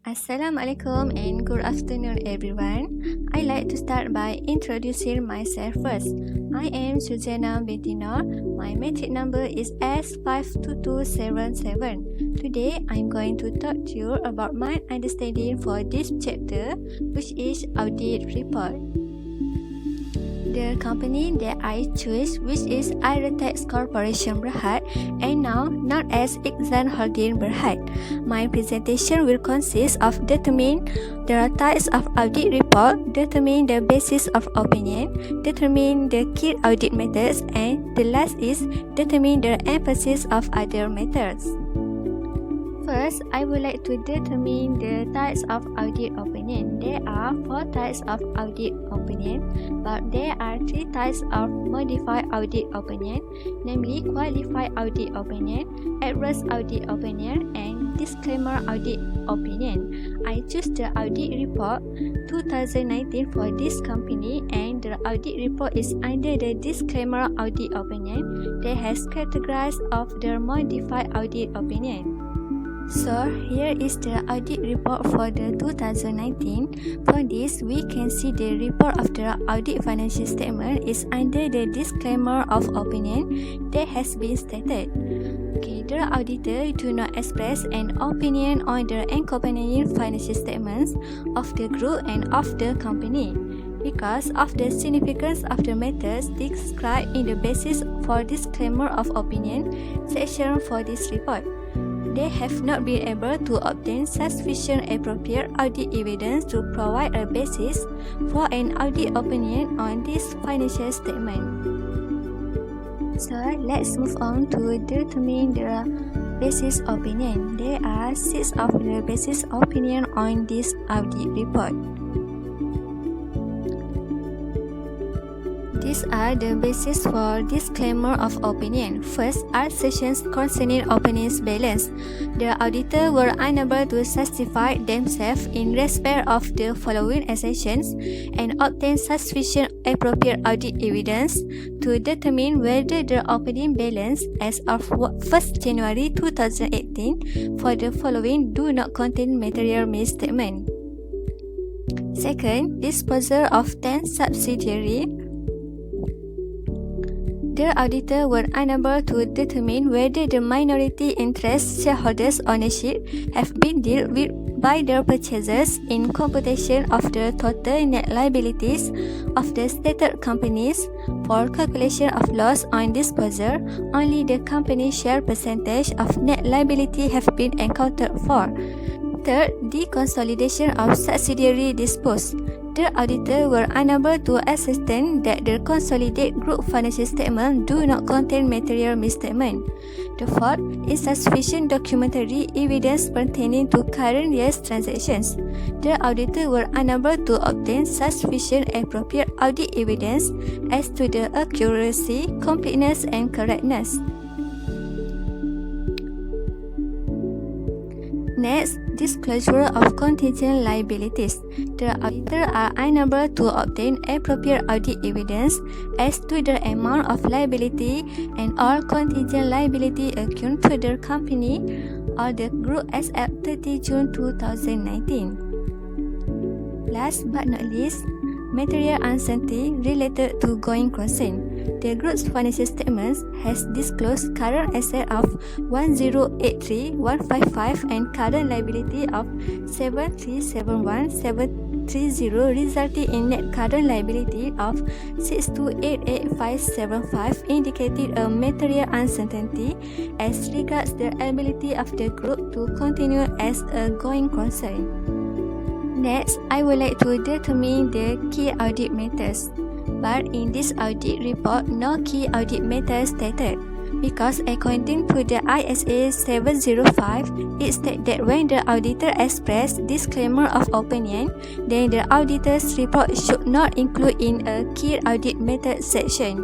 Assalamualaikum and good afternoon everyone. I like to start by introducing myself first. I am Suzana Bettina. My metric number is S52277. Today I'm going to talk to you about my understanding for this chapter, which is audit report. The company that I choose, which is Audit Corporation Berhad, and now known as Iksan Holding Berhad. My presentation will consist of determine the types of audit report, determine the basis of opinion, determine the key audit methods, and the last is determine the emphasis of other methods. First, I would like to determine the types of audit opinion. There are 4 types of audit opinion, but there are 3 types of modified audit opinion, namely qualified audit opinion, adverse audit opinion, and disclaimer audit opinion. I choose the audit report 2019 for this company, and the audit report is under the disclaimer audit opinion that has categorized of the modified audit opinion. So here is the audit report for the 2019. For this, we can see the report of the audit financial statement is under the disclaimer of opinion that has been stated. The auditor do not express an opinion on the accompanying financial statements of the group and of the company because of the significance of the matters described in the basis for disclaimer of opinion section for this report. They have not been able to obtain sufficient appropriate audit evidence to provide a basis for an audit opinion on this financial statement. So let's move on to determine the basis opinion. There are 6 of the basis opinion on this audit report. These are the basis for disclaimer of opinion. First, are sections concerning opinion's balance. The auditor were unable to justify themselves in respect of the following assertions and obtain sufficient appropriate audit evidence to determine whether the opinion balance as of 1st January 2018 for the following do not contain material misstatement. Second, disposal of 10 subsidiary. The auditor were unable to determine whether the minority interest shareholders' ownership have been dealt with by the purchasers in computation of the total net liabilities of the stated companies. For calculation of loss on disposal, only the company share percentage of net liability have been accounted for. Third, deconsolidation of subsidiary disposed. The auditor were unable to ascertain that the consolidated group financial statement do not contain material misstatement. The fourth, insufficient documentary evidence pertaining to current year's transactions. The auditor were unable to obtain sufficient appropriate audit evidence as to the accuracy, completeness, and correctness. Next, disclosure of contingent liabilities. The auditor are unable to obtain appropriate audit evidence as to the amount of liability and all contingent liability accrued to the company or the group as at 30 June 2019. Last but not least, material uncertainty related to going concern. The group's financial statements has disclosed current asset of 1,083,155 and current liability of 7,371,730, resulting in net current liability of 6,288,575, indicating a material uncertainty as regards the ability of the group to continue as a going concern. Next, I would like to determine the key audit methods. But in this audit report, no key audit method stated because according to the ISA 705, it states that when the auditor express disclaimer of opinion, then the auditor's report should not include in a key audit method section.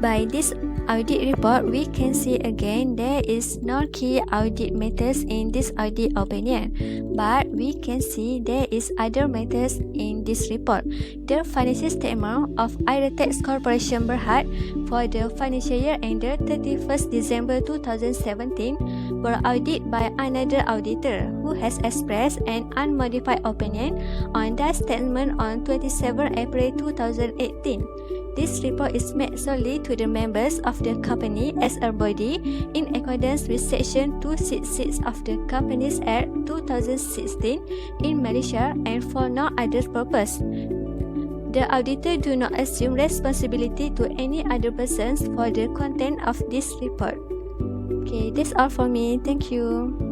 By this audit report, we can see again there is no key audit matters in this audit opinion, but we can see there is other matters in this report. The financial statement of Aerotex Corporation Berhad for the financial year ended 31st December 2017 were audited by another auditor who has expressed an unmodified opinion on that statement on 27 April 2018. This report is made solely to the members of the company as a body in accordance with Section 266 of the Companies Act 2016 in Malaysia and for no other purpose. The auditor do not assume responsibility to any other persons for the content of this report. Okay, that's all for me. Thank you.